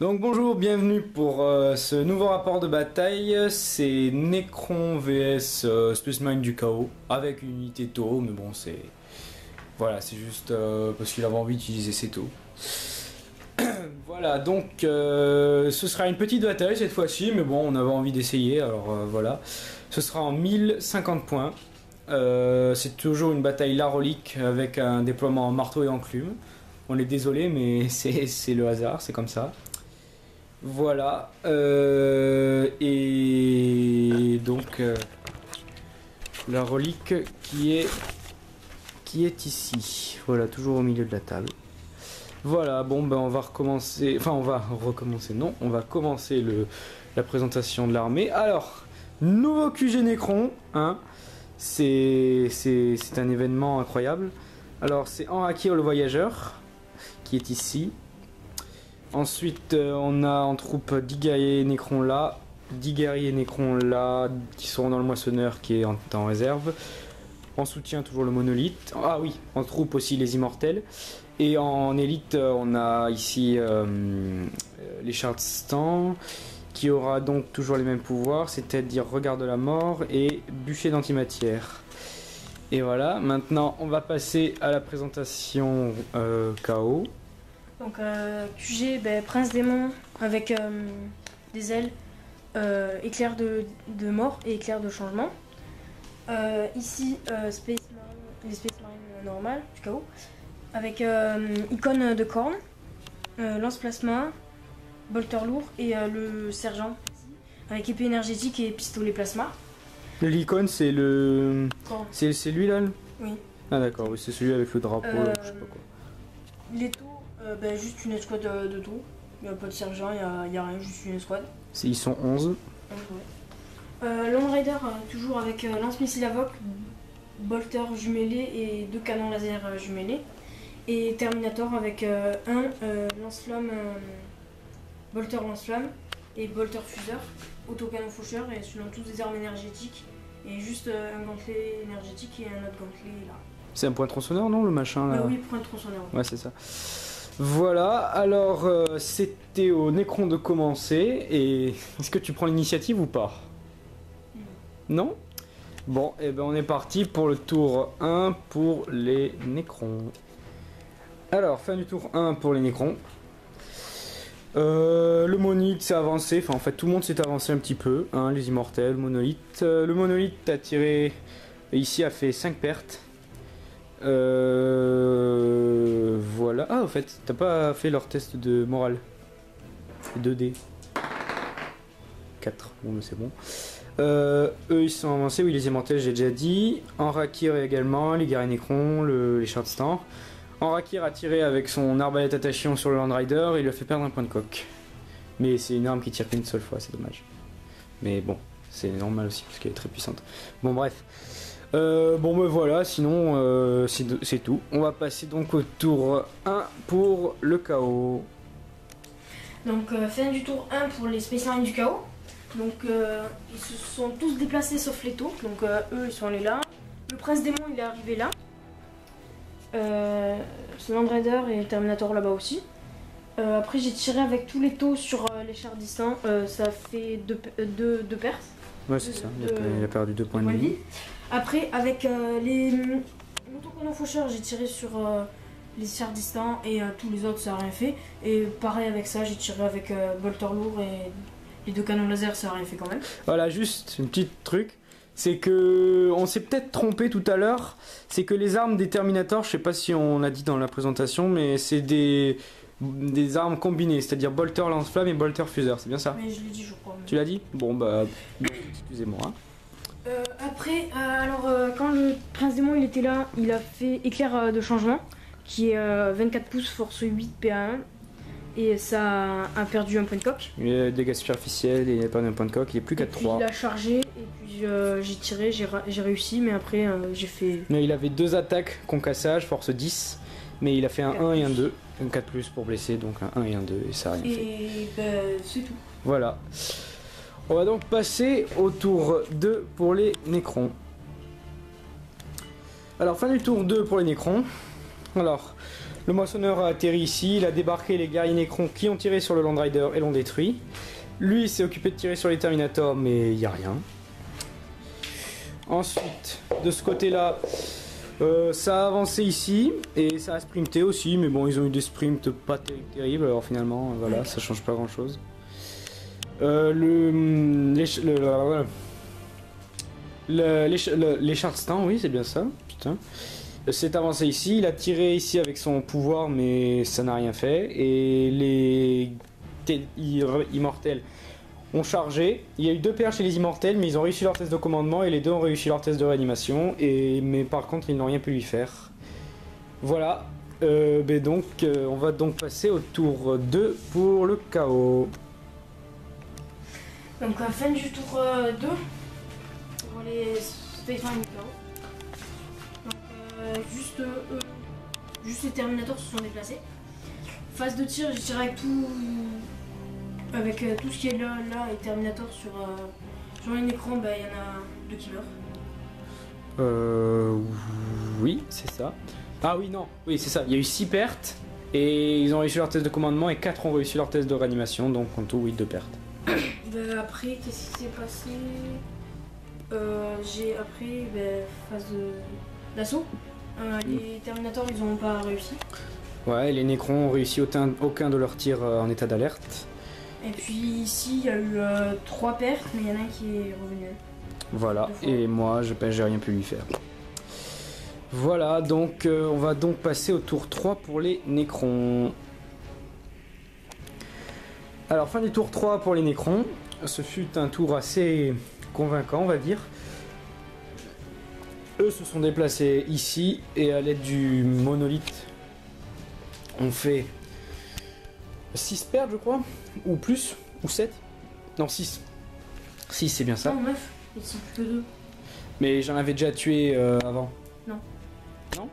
Donc bonjour, bienvenue pour ce nouveau rapport de bataille. C'est Necron vs Space Marine du chaos avec une unité Tau, mais bon c'est... Voilà, c'est juste parce qu'il avait envie d'utiliser ses taux. Voilà, donc ce sera une petite bataille cette fois-ci, mais bon on avait envie d'essayer, alors voilà. Ce sera en 1050 points. C'est toujours une bataille larolique avec un déploiement en marteau et enclume. On est désolé, mais c'est le hasard, c'est comme ça. Voilà, et donc la relique qui est ici. Voilà, toujours au milieu de la table. Voilà, bon ben on va recommencer, enfin on va recommencer, non, on va commencer la présentation de l'armée. Alors, nouveau QG Necron, hein, c'est un événement incroyable. Alors c'est Enrakir le voyageur qui est ici. Ensuite, on a en troupe 10 guerriers Necron là, 10 guerriers Necron là, qui seront dans le moissonneur qui est en réserve. En soutien, toujours le monolithe. Ah oui, en troupe aussi les immortels. Et en élite, on a ici les Chardstan, qui aura donc toujours les mêmes pouvoirs, c'est-à-dire regard de la mort et bûcher d'antimatière. Et voilà, maintenant on va passer à la présentation KO. Donc QG, prince démon avec des ailes, éclair de mort et éclair de changement. Ici Space Marine, les Space Marines normales du chaos, avec icône de corne, lance plasma, bolter lourd et le sergent avec épée énergétique et pistolet plasma. L'icône c'est le... C'est lui là Oui. Ah d'accord, oui, c'est celui avec le drapeau, je sais pas quoi. Les taux, juste une escouade de taux. Il n'y a pas de sergent, il n'y a rien, juste une escouade. Ils sont 11. Lone Rider, toujours avec lance-missile Avoc, bolter jumelé et 2 canons laser jumelés. Et Terminator avec un lance-flamme, bolter lance-flamme et bolter fuseur, autocanon faucheur, et selon tous des armes énergétiques. Et juste un gantelet énergétique et un autre gantelet là. C'est un point tronçonneur, non, le machin là? Oui, point tronçonneur. Ouais, c'est ça. Voilà, alors c'était au Necron de commencer, et est-ce que tu prends l'initiative ou pas? Non? Bon, et ben on est parti pour le tour 1 pour les Necrons. Alors, fin du tour 1 pour les Necrons. Le monolithe s'est avancé, enfin en fait tout le monde s'est avancé un petit peu, hein, les immortels, le monolithe. Le monolithe a tiré, ici a fait 5 pertes. Voilà. Ah, en fait, t'as pas fait leur test de morale. 2D. 4. Bon, mais c'est bon. Eux, ils sont avancés. Oui, les immortels, j'ai déjà dit. Enrakir également, les guerriers Necron, les Chardstan. Enrakir a tiré avec son arbalète à tachyon sur le Land Rider et il lui a fait perdre un point de coque. Mais c'est une arme qui tire qu'une seule fois, c'est dommage. Mais bon, c'est normal aussi parce qu'elle est très puissante. Bon, bref. Bon ben voilà, sinon c'est tout. On va passer donc au tour 1 pour le chaos. Donc fin du tour 1 pour les Space Marines du chaos. Donc ils se sont tous déplacés sauf les taux. Donc eux ils sont allés là. Le prince démon il est arrivé là. Land Raider et Terminator là-bas aussi. Après j'ai tiré avec tous les taux sur les chars distants. Ça fait deux pertes. Ouais c'est ça, il a perdu 2 points de vie. Après, avec les autocanons faucheurs, j'ai tiré sur les chars distants et tous les autres, ça n'a rien fait. Et pareil avec ça, j'ai tiré avec bolter lourd et les 2 canons laser, ça n'a rien fait quand même. Voilà, juste une petite truc. C'est que on s'est peut-être trompé tout à l'heure. C'est que les armes des Terminators, je sais pas si on l'a dit dans la présentation, mais c'est des armes combinées, c'est-à-dire bolter lance-flamme et bolter fuseur, c'est bien ça? Mais je l'ai dit, je crois. Mais... Tu l'as dit? Bon, bah, excusez-moi. Hein. Après, quand le prince démon il était là, il a fait éclair de changement qui est 24 pouces force 8 PA1 et ça a perdu un point de coque. Il a dégâts superficiels et il a perdu un point de coque, il est plus qu'à 3. Il a chargé et puis j'ai tiré, j'ai réussi, mais après j'ai fait... Mais il avait 2 attaques concassage, force 10, mais il a fait un 1 et un 2, un 4 plus pour blesser, donc un 1 et un 2 et ça a rien fait. Et c'est tout. Voilà. On va donc passer au tour 2 pour les Necrons. Alors fin du tour 2 pour les Necrons. Alors, le moissonneur a atterri ici, il a débarqué les guerriers Necrons qui ont tiré sur le Land Rider et l'ont détruit. Lui, il s'est occupé de tirer sur les Terminators, mais il n'y a rien. Ensuite, de ce côté-là, ça a avancé ici et ça a sprinté aussi, mais bon, ils ont eu des sprints pas terribles, alors finalement, voilà, ça change pas grand-chose. Les Chardstan, oui, c'est bien ça, putain. C'est avancé ici, il a tiré ici avec son pouvoir, mais ça n'a rien fait. Et les immortels ont chargé. Il y a eu 2 perches chez les immortels, mais ils ont réussi leur test de commandement et les 2 ont réussi leur test de réanimation. Mais par contre, ils n'ont rien pu lui faire. Voilà. On va donc passer au tour 2 pour le chaos. Donc, fin du tour 2 pour les Space Marine du chaos. Juste les Terminators se sont déplacés. Phase de tir, j'ai tiré avec tout ce qui est là et Terminator sur un écran, il y en a 2 qui meurent. Oui, c'est ça. Ah oui, non, oui, c'est ça. Il y a eu 6 pertes et ils ont réussi leur test de commandement et 4 ont réussi leur test de réanimation, donc en tout, oui, 2 pertes. Après, qu'est-ce qui s'est passé? Phase d'assaut. Les Terminators, ils n'ont pas réussi. Ouais, les Necrons ont réussi aucun de leurs tirs en état d'alerte. Et puis ici, il y a eu 3 pertes, mais il y en a un qui est revenu. Voilà, et moi, j'ai rien pu lui faire. Voilà, donc on va donc passer au tour 3 pour les Necrons. Alors, fin du tour 3 pour les Necrons. Ce fut un tour assez convaincant, on va dire. Eux se sont déplacés ici et à l'aide du monolithe, on fait 6 pertes, je crois, ou plus, ou 7. Non, 6. 6, c'est bien ça. Non, 9, ils sont plus que 2. Mais j'en avais déjà tué avant. Non. Non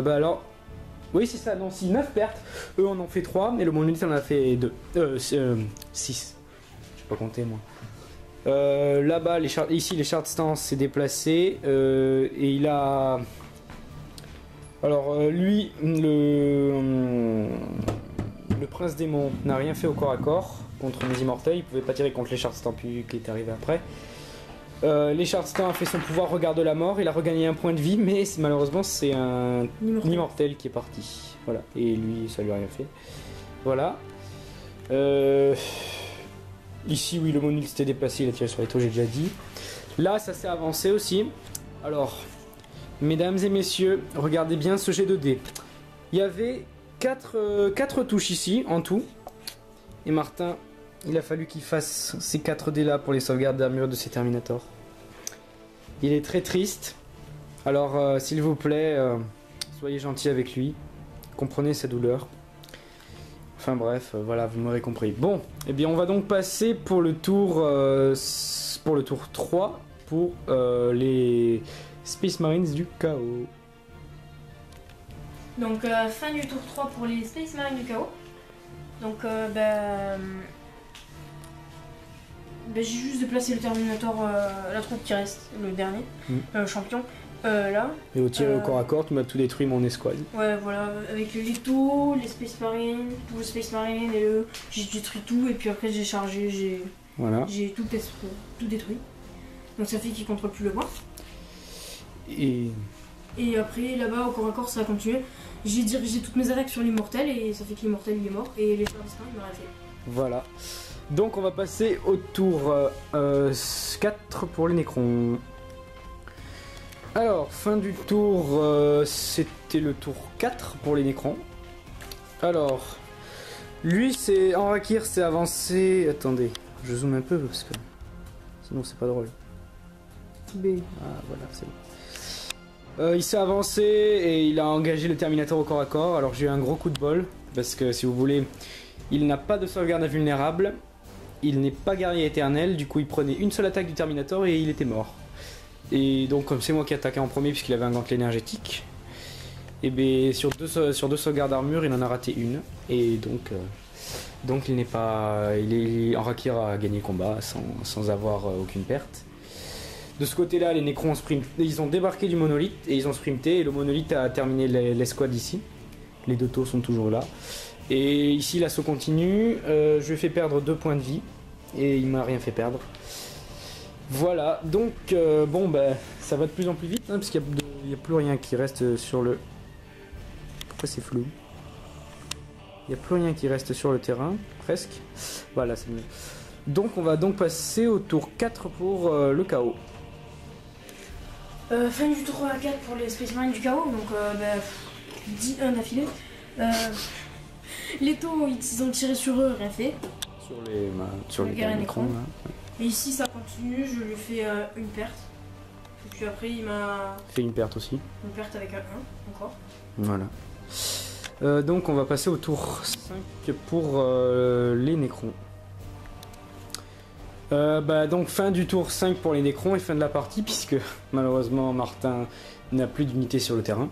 alors... Oui, c'est ça, non, si 9 pertes. Eux en ont fait 3, mais le monolithe en a fait 2. 6. J'ai pas compté, moi. Là-bas, ici, les Chardstan s'est déplacé et il a... Alors, lui, le prince démon n'a rien fait au corps à corps contre les immortels. Il pouvait pas tirer contre les Chardstan qui est arrivé après. Les Chardstan a fait son pouvoir regard de la mort. Il a regagné un point de vie, mais malheureusement, c'est un immortel qui est parti. Voilà, et lui, ça lui a rien fait. Voilà. Ici, oui, le monolithe s'était déplacé, il a tiré sur les taux, j'ai déjà dit. Là, ça s'est avancé aussi. Alors, mesdames et messieurs, regardez bien ce jet de dés. Il y avait 4 touches ici, en tout. Et Martin, il a fallu qu'il fasse ces 4 dés là pour les sauvegardes d'armure de ses Terminators. Il est très triste. Alors, s'il vous plaît, soyez gentil avec lui. Comprenez sa douleur. Enfin bref, voilà, vous m'aurez compris. Bon, eh bien on va donc passer pour le tour 3 pour les Space Marines du chaos. Donc fin du tour 3 pour les Space Marines du chaos. Donc j'ai juste déplacé le Terminator, la troupe qui reste, le dernier, champion. Là. Et au tir au corps à corps, tu m'as tout détruit mon escouade. Ouais, voilà, avec les taux, les Space Marines, tout le Space Marine j'ai détruit tout et puis après j'ai chargé, j'ai tout détruit. Donc ça fait qu'il contrôle plus le bois. Et après là-bas au corps à corps ça a continué. J'ai dirigé toutes mes attaques sur l'immortel et ça fait que l'immortel il est mort et les Chardstan il m'a arrêté. Voilà. Donc on va passer au tour 4 pour les Necrons. Alors, fin du tour, c'était le tour 4 pour les Necrons. Alors, lui, c'est Enrakir s'est avancé... Attendez, je zoome un peu parce que sinon c'est pas drôle. Ah, voilà, c'est bon. Il s'est avancé et il a engagé le Terminator au corps à corps. Alors j'ai eu un gros coup de bol parce que si vous voulez, il n'a pas de sauvegarde invulnérable. Il n'est pas guerrier éternel, du coup il prenait une seule attaque du Terminator et il était mort. Et donc comme c'est moi qui attaquais en premier puisqu'il avait un gantelet énergétique, et bien sur deux sauvegardes d'armure il en a raté une. Et donc il n'est pas... Enrakir a gagné le combat sans avoir aucune perte. De ce côté-là, les Necrons ont sprint. Ils ont débarqué du monolithe et ils ont sprinté. Et le monolithe a terminé l'escouade ici. Les deux taux sont toujours là. Et ici, l'assaut continue. Je lui ai fait perdre 2 points de vie. Et il m'a rien fait perdre. Voilà. Donc, bon, bah, ça va de plus en plus vite. Hein, parce qu'il n'y a plus rien qui reste sur le... Pourquoi c'est flou? Il n'y a plus rien qui reste sur le terrain. Presque. Voilà, c'est mieux. Donc, on va donc passer au tour 4 pour le chaos. Fin du tour 4 pour les Space Marines du chaos, donc 10-1 d'affilée. Les taux, ils ont tiré sur eux, rien fait. Sur les guerriers Necrons. Et ici, ça continue, je lui ai fait une perte. Et puis après, il m'a Fait une perte aussi. une perte avec un 1 encore. Voilà. Donc, on va passer au tour 5 pour les Necrons. Donc fin du tour 5 pour les Necrons et fin de la partie puisque malheureusement Martin n'a plus d'unité sur le terrain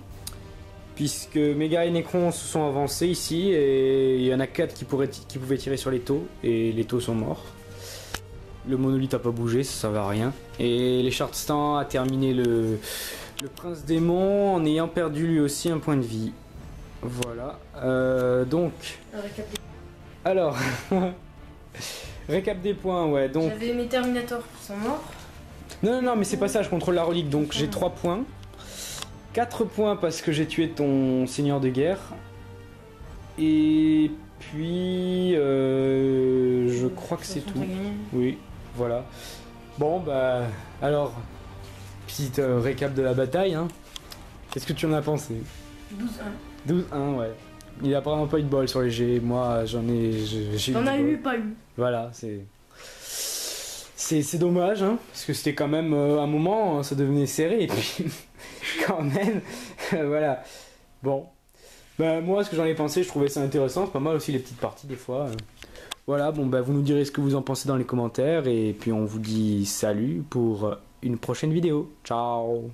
puisque mes guerriers Necrons se sont avancés ici et il y en a 4 qui pouvaient tirer sur les taux et les taux sont morts. Le monolithe a pas bougé, ça servait à rien et les Shardstans a terminé le prince démon en ayant perdu lui aussi un point de vie. Voilà. Donc alors récap des points, ouais, donc... J'avais mes Terminators qui sont morts. Non, mais c'est pas ça, je contrôle la relique, donc j'ai 3 points. 4 points parce que j'ai tué ton seigneur de guerre. Et puis... je crois que c'est tout. Oui, voilà. Bon, bah... Alors, petite récap de la bataille, hein. Qu'est-ce que tu en as pensé? 12-1. 12-1, ouais. Il a vraiment pas eu de bol sur les G, moi j'en ai... T'en as eu, pas eu. Voilà, c'est dommage, hein, parce que c'était quand même un moment, hein, ça devenait serré, et puis quand même, voilà. Bon, moi ce que j'en ai pensé, je trouvais ça intéressant, c'est pas mal aussi les petites parties des fois. Voilà, bon vous nous direz ce que vous en pensez dans les commentaires, et puis on vous dit salut pour une prochaine vidéo. Ciao.